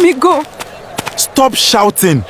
Let me go. Stop shouting.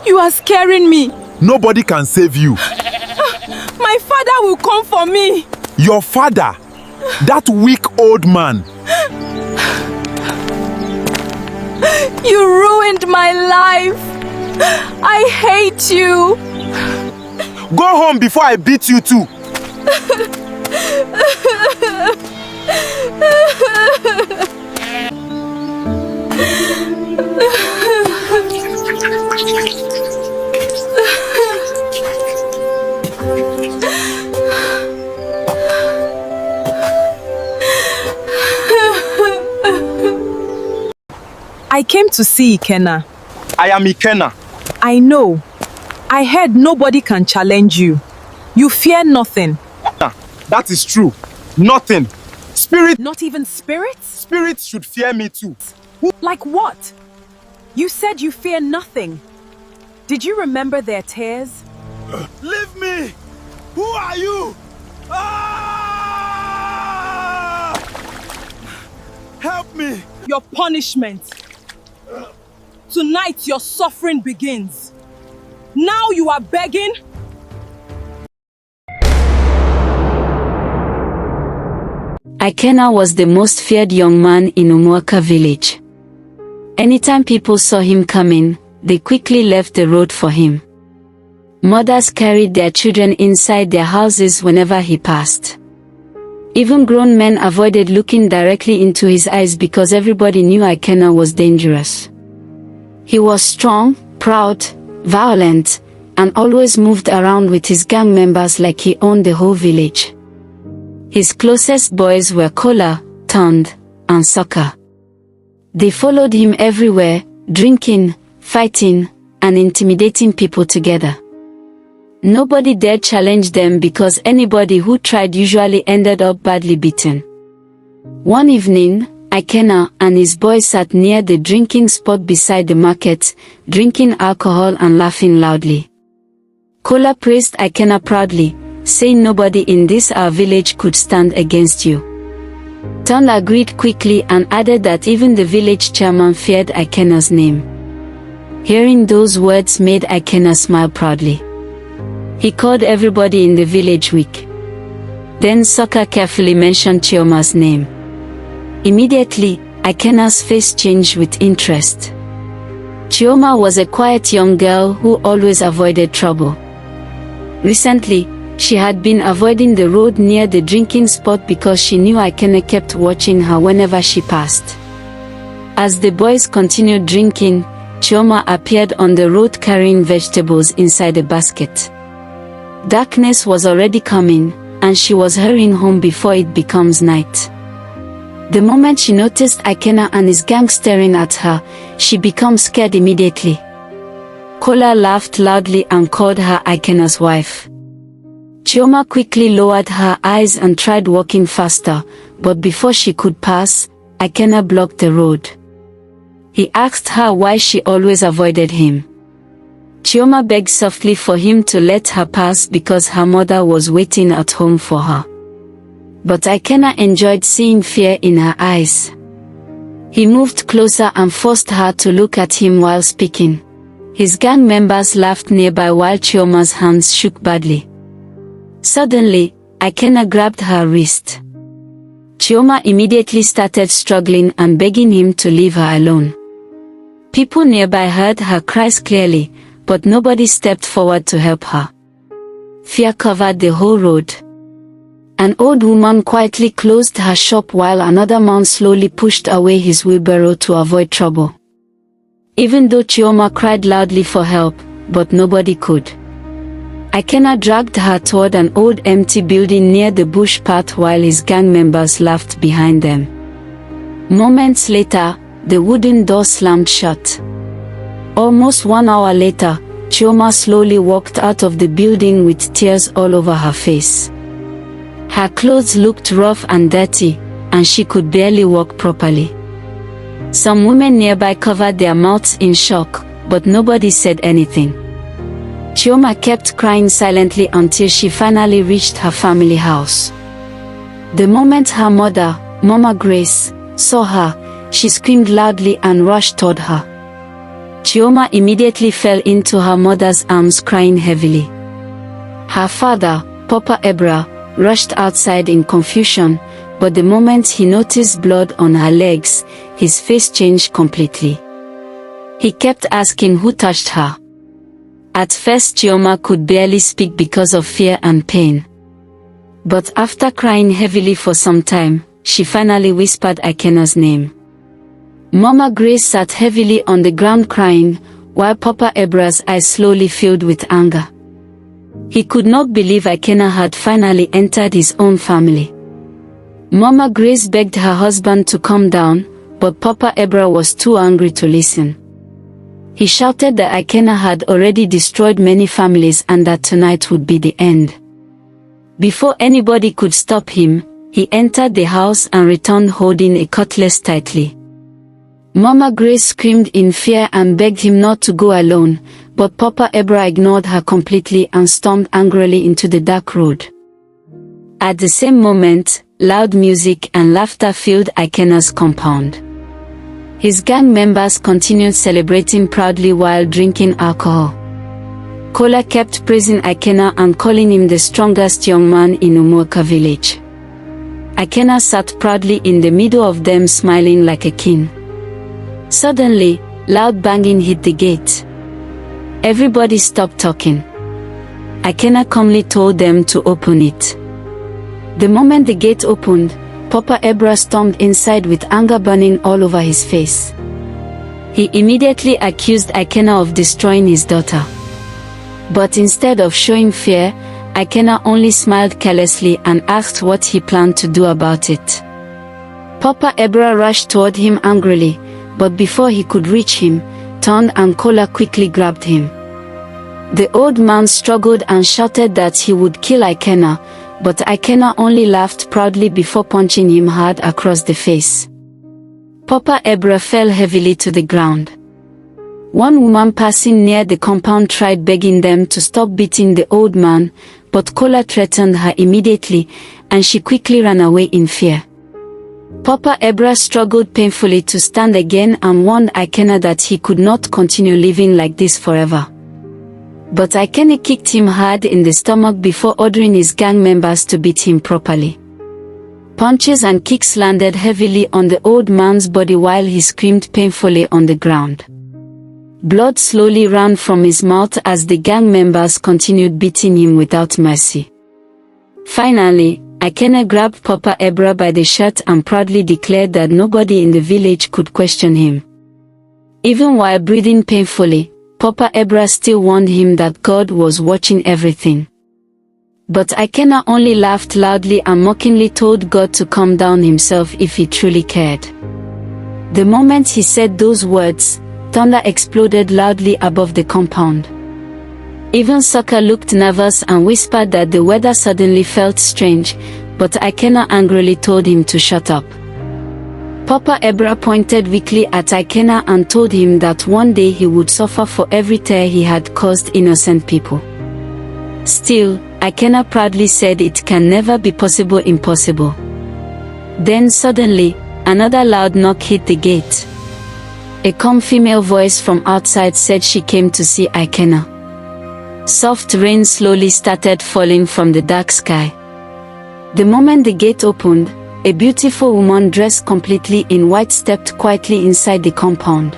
You are scaring me. Nobody can save you. My father will come for me. Your father? That weak old man. You ruined my life. I hate you. Go home before I beat you too. I came to see Ikenna. I am Ikenna. I know. I heard nobody can challenge you. You fear nothing. That is true. Nothing. Spirit. Not even spirits? Spirits should fear me too. Like what? You said you fear nothing. Did you remember their tears? Leave me! Who are you? Ah! Help me! Your punishment. Tonight your suffering begins. Now you are begging? Ikenna was the most feared young man in Umuaka village. Anytime people saw him coming, they quickly left the road for him. Mothers carried their children inside their houses whenever he passed. Even grown men avoided looking directly into his eyes because everybody knew Ikenna was dangerous. He was strong, proud, violent, and always moved around with his gang members like he owned the whole village. His closest boys were Kola, Tond, and Soccer. They followed him everywhere, drinking, fighting, and intimidating people together. Nobody dared challenge them because anybody who tried usually ended up badly beaten. One evening, Ikenna and his boys sat near the drinking spot beside the market, drinking alcohol and laughing loudly. Kola praised Ikenna proudly, saying nobody in this our village could stand against you. Tond agreed quickly and added that even the village chairman feared Ikenna's name. Hearing those words made Ikenna smile proudly. He called everybody in the village weak. Then Soccer carefully mentioned Chioma's name. Immediately, Ikenna's face changed with interest. Chioma was a quiet young girl who always avoided trouble. Recently, she had been avoiding the road near the drinking spot because she knew Ikenna kept watching her whenever she passed. As the boys continued drinking, Chioma appeared on the road carrying vegetables inside a basket. Darkness was already coming, and she was hurrying home before it becomes night. The moment she noticed Ikenna and his gang staring at her, she became scared immediately. Kola laughed loudly and called her Ikenna's wife. Chioma quickly lowered her eyes and tried walking faster, but before she could pass, Ikenna blocked the road. He asked her why she always avoided him. Chioma begged softly for him to let her pass because her mother was waiting at home for her. But Ikenna enjoyed seeing fear in her eyes. He moved closer and forced her to look at him while speaking. His gang members laughed nearby while Chioma's hands shook badly. Suddenly, Ikenna grabbed her wrist. Chioma immediately started struggling and begging him to leave her alone. People nearby heard her cries clearly, but nobody stepped forward to help her. Fear covered the whole road. An old woman quietly closed her shop while another man slowly pushed away his wheelbarrow to avoid trouble. Even though Chioma cried loudly for help, but nobody could. Ikenna dragged her toward an old empty building near the bush path while his gang members laughed behind them. Moments later, the wooden door slammed shut. Almost 1 hour later, Chioma slowly walked out of the building with tears all over her face. Her clothes looked rough and dirty, and she could barely walk properly. Some women nearby covered their mouths in shock, but nobody said anything. Chioma kept crying silently until she finally reached her family house. The moment her mother, Mama Grace, saw her, she screamed loudly and rushed toward her. Chioma immediately fell into her mother's arms, crying heavily. Her father, Papa Ebra, rushed outside in confusion, but the moment he noticed blood on her legs, his face changed completely. He kept asking who touched her. At first Chioma could barely speak because of fear and pain. But after crying heavily for some time, she finally whispered Ikenna's name. Mama Grace sat heavily on the ground crying, while Papa Ebra's eyes slowly filled with anger. He could not believe Ikenna had finally entered his own family. Mama Grace begged her husband to calm down, but Papa Ebra was too angry to listen. He shouted that Ikenna had already destroyed many families and that tonight would be the end. Before anybody could stop him, he entered the house and returned holding a cutlass tightly. Mama Grace screamed in fear and begged him not to go alone, but Papa Ebra ignored her completely and stormed angrily into the dark road. At the same moment, loud music and laughter filled Ikenna's compound. His gang members continued celebrating proudly while drinking alcohol. Kola kept praising Ikenna and calling him the strongest young man in Umuaka village. Ikenna sat proudly in the middle of them, smiling like a king. Suddenly, loud banging hit the gate. Everybody stopped talking. Ikenna calmly told them to open it. The moment the gate opened, Papa Ebra stormed inside with anger burning all over his face. He immediately accused Ikenna of destroying his daughter. But instead of showing fear, Ikenna only smiled carelessly and asked what he planned to do about it. Papa Ebra rushed toward him angrily, but before he could reach him, Ton and Kola quickly grabbed him. The old man struggled and shouted that he would kill Ikenna, but Ikenna only laughed proudly before punching him hard across the face. Papa Ebra fell heavily to the ground. One woman passing near the compound tried begging them to stop beating the old man, but Kola threatened her immediately, and she quickly ran away in fear. Papa Ebra struggled painfully to stand again and warned Ikenna that he could not continue living like this forever. But Ikenna kicked him hard in the stomach before ordering his gang members to beat him properly. Punches and kicks landed heavily on the old man's body while he screamed painfully on the ground. Blood slowly ran from his mouth as the gang members continued beating him without mercy. Finally, Ikenna grabbed Papa Ebra by the shirt and proudly declared that nobody in the village could question him. Even while breathing painfully, Papa Ebra still warned him that God was watching everything. But Ikenna only laughed loudly and mockingly told God to calm down himself if he truly cared. The moment he said those words, thunder exploded loudly above the compound. Even Sokka looked nervous and whispered that the weather suddenly felt strange, but Ikenna angrily told him to shut up. Papa Ebra pointed weakly at Ikenna and told him that one day he would suffer for every tear he had caused innocent people. Still, Ikenna proudly said it can never be impossible. Then suddenly, another loud knock hit the gate. A calm female voice from outside said she came to see Ikenna. Soft rain slowly started falling from the dark sky. The moment the gate opened, a beautiful woman dressed completely in white stepped quietly inside the compound.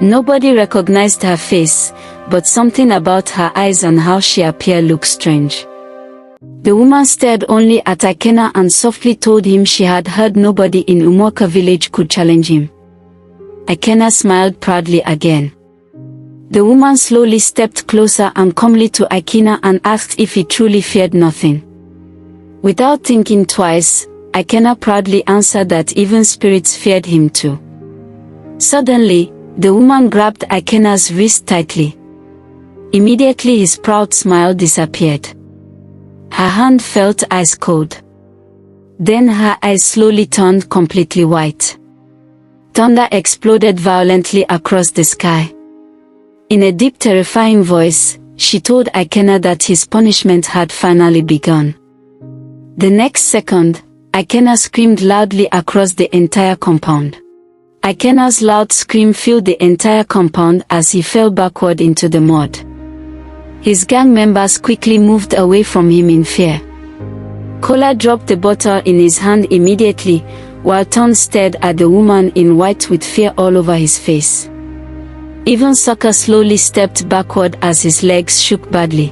Nobody recognized her face, but something about her eyes and how she appeared looked strange. The woman stared only at Ikenna and softly told him she had heard nobody in Umuaka village could challenge him. Ikenna smiled proudly again. The woman slowly stepped closer and calmly to Ikenna and asked if he truly feared nothing. Without thinking twice, Ikenna proudly answered that even spirits feared him too. Suddenly, the woman grabbed Ikenna's wrist tightly. Immediately his proud smile disappeared. Her hand felt ice cold. Then her eyes slowly turned completely white. Thunder exploded violently across the sky. In a deep, terrifying voice, she told Ikenna that his punishment had finally begun. The next second, Ikenna screamed loudly across the entire compound. Ikenna's loud scream filled the entire compound as he fell backward into the mud. His gang members quickly moved away from him in fear. Kola dropped the bottle in his hand immediately, while Ton stared at the woman in white with fear all over his face. Even Sokka slowly stepped backward as his legs shook badly.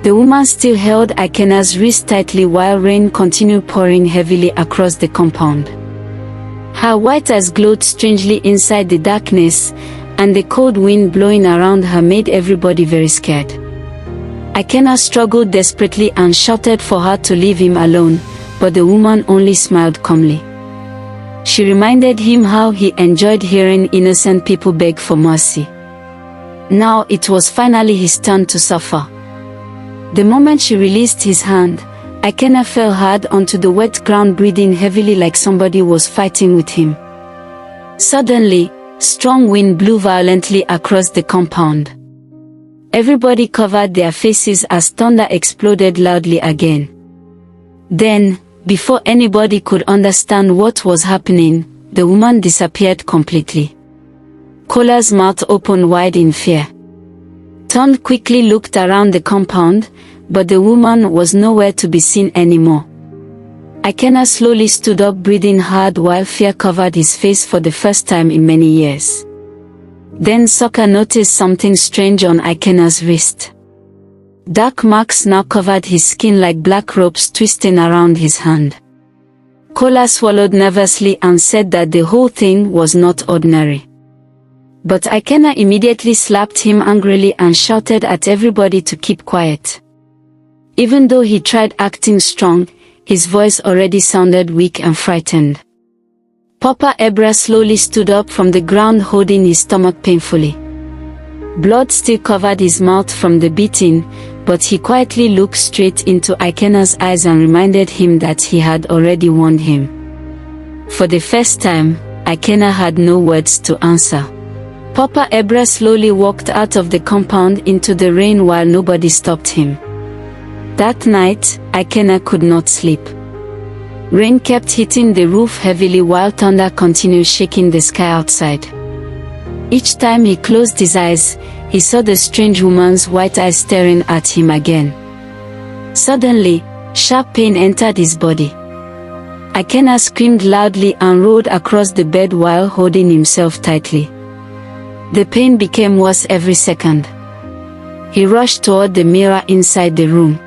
The woman still held Ikenna's wrist tightly while rain continued pouring heavily across the compound. Her white eyes glowed strangely inside the darkness, and the cold wind blowing around her made everybody very scared. Ikenna struggled desperately and shouted for her to leave him alone, but the woman only smiled calmly. She reminded him how he enjoyed hearing innocent people beg for mercy. Now it was finally his turn to suffer. The moment she released his hand, Ikenna fell hard onto the wet ground, breathing heavily like somebody was fighting with him. Suddenly, strong wind blew violently across the compound. Everybody covered their faces as thunder exploded loudly again. Then, before anybody could understand what was happening, the woman disappeared completely. Kola's mouth opened wide in fear. Ton quickly looked around the compound, but the woman was nowhere to be seen anymore. Ikenna slowly stood up, breathing hard while fear covered his face for the first time in many years. Then Sokka noticed something strange on Ikenna's wrist. Dark marks now covered his skin like black ropes twisting around his hand. Kola swallowed nervously and said that the whole thing was not ordinary. But Ikenna immediately slapped him angrily and shouted at everybody to keep quiet. Even though he tried acting strong, his voice already sounded weak and frightened. Papa Ebra slowly stood up from the ground, holding his stomach painfully. Blood still covered his mouth from the beating, but he quietly looked straight into Ikenna's eyes and reminded him that he had already warned him. For the first time, Ikenna had no words to answer. Papa Ebra slowly walked out of the compound into the rain while nobody stopped him. That night, Ikenna could not sleep. Rain kept hitting the roof heavily while thunder continued shaking the sky outside. Each time he closed his eyes, he saw the strange woman's white eyes staring at him again. Suddenly, sharp pain entered his body. Ikenna screamed loudly and rolled across the bed while holding himself tightly. The pain became worse every second. He rushed toward the mirror inside the room.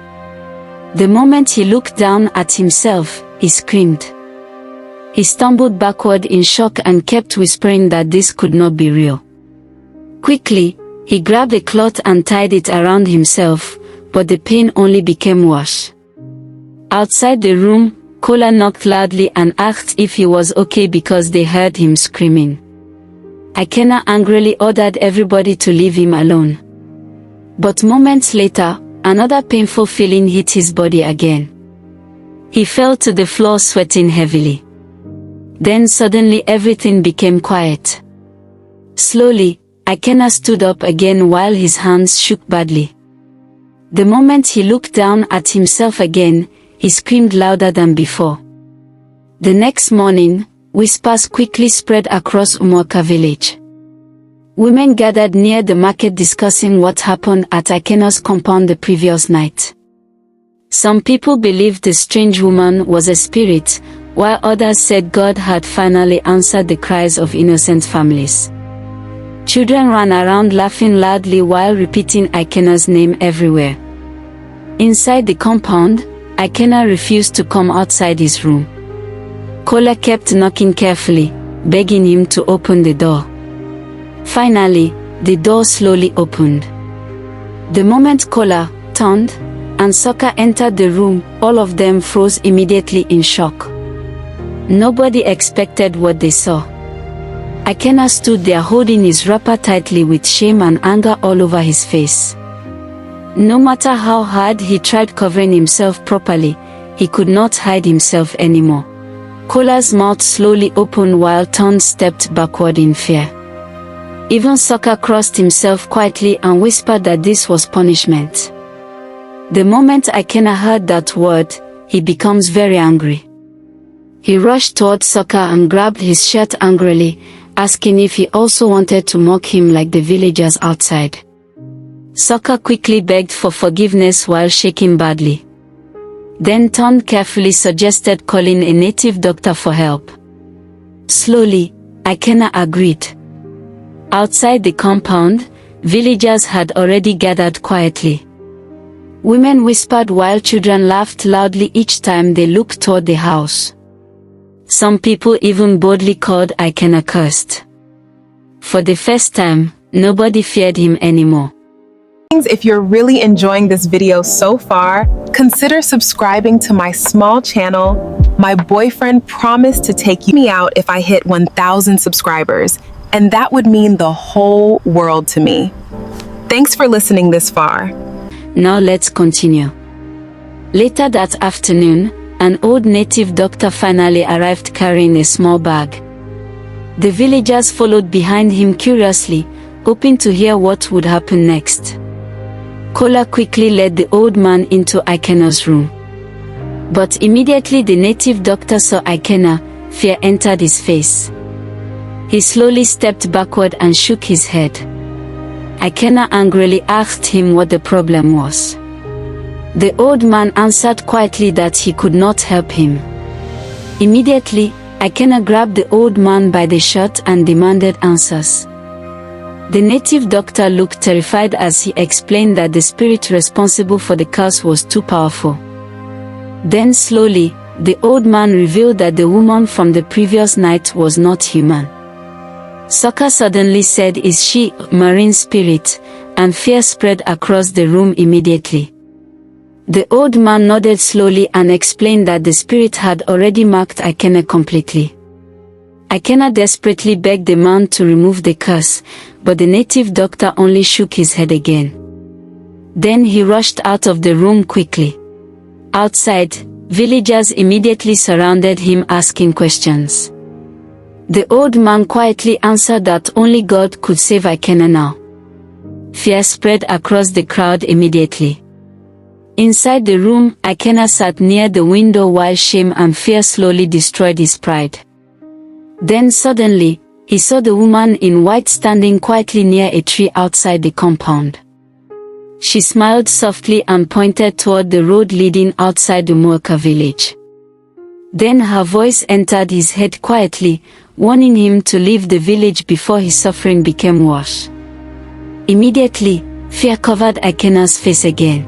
The moment he looked down at himself, he screamed. He stumbled backward in shock and kept whispering that this could not be real. Quickly, he grabbed a cloth and tied it around himself, but the pain only became worse. Outside the room, Kola knocked loudly and asked if he was okay because they heard him screaming. Ikenna angrily ordered everybody to leave him alone. But moments later, another painful feeling hit his body again. He fell to the floor sweating heavily. Then suddenly everything became quiet. Slowly, Ikenna stood up again while his hands shook badly. The moment he looked down at himself again, he screamed louder than before. The next morning, whispers quickly spread across Umuaka village. Women gathered near the market discussing what happened at Ikenna's compound the previous night. Some people believed the strange woman was a spirit, while others said God had finally answered the cries of innocent families. Children ran around laughing loudly while repeating Ikenna's name everywhere. Inside the compound, Ikenna refused to come outside his room. Kola kept knocking carefully, begging him to open the door. Finally, the door slowly opened. The moment Kola turned, and Sokka entered the room, all of them froze immediately in shock. Nobody expected what they saw. Ikenna stood there holding his wrapper tightly with shame and anger all over his face. No matter how hard he tried covering himself properly, he could not hide himself anymore. Kola's mouth slowly opened while Ton stepped backward in fear. Even Sokka crossed himself quietly and whispered that this was punishment. The moment Ikenna heard that word, he becomes very angry. He rushed toward Sokka and grabbed his shirt angrily, asking if he also wanted to mock him like the villagers outside. Sokka quickly begged for forgiveness while shaking badly. Then Ton carefully suggested calling a native doctor for help. Slowly, Ikenna agreed. Outside the compound, villagers had already gathered quietly. Women whispered while children laughed loudly each time they looked toward the house. Some people even boldly called Ikenna cursed. For the first time, nobody feared him anymore. If you're really enjoying this video so far, consider subscribing to my small channel. My boyfriend promised to take me out if I hit 1,000 subscribers, and that would mean the whole world to me. Thanks for listening this far. Now let's continue. Later that afternoon, an old native doctor finally arrived carrying a small bag. The villagers followed behind him curiously, hoping to hear what would happen next. Kola quickly led the old man into Ikenna's room. But immediately the native doctor saw Ikenna, fear entered his face. He slowly stepped backward and shook his head. Ikenna angrily asked him what the problem was. The old man answered quietly that he could not help him. Immediately, Ikenna grabbed the old man by the shirt and demanded answers. The native doctor looked terrified as he explained that the spirit responsible for the curse was too powerful. Then slowly, the old man revealed that the woman from the previous night was not human. Sokka suddenly said, "Is she a marine spirit?" and fear spread across the room immediately. The old man nodded slowly and explained that the spirit had already marked Ikenna completely. Ikenna desperately begged the man to remove the curse, but the native doctor only shook his head again. Then he rushed out of the room quickly. Outside, villagers immediately surrounded him asking questions. The old man quietly answered that only God could save Ikenna now. Fear spread across the crowd immediately. Inside the room, Ikenna sat near the window while shame and fear slowly destroyed his pride. Then suddenly, he saw the woman in white standing quietly near a tree outside the compound. She smiled softly and pointed toward the road leading outside the Umuaka village. Then her voice entered his head quietly, warning him to leave the village before his suffering became worse. Immediately, fear covered Ikenna's face again.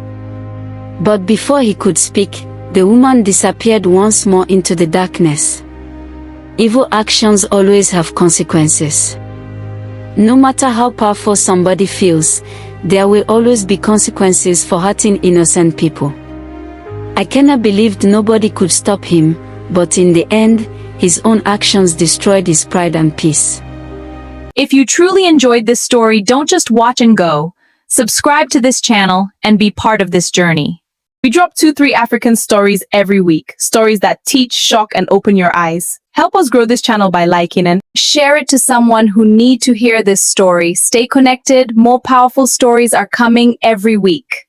But before he could speak, the woman disappeared once more into the darkness. Evil actions always have consequences. No matter how powerful somebody feels, there will always be consequences for hurting innocent people. Ikenna believed nobody could stop him, but in the end, his own actions destroyed his pride and peace. If you truly enjoyed this story, don't just watch and go. Subscribe to this channel and be part of this journey. We drop 2-3 African stories every week, stories that teach, shock, and open your eyes. Help us grow this channel by liking and share it to someone who needs to hear this story. Stay connected, more powerful stories are coming every week.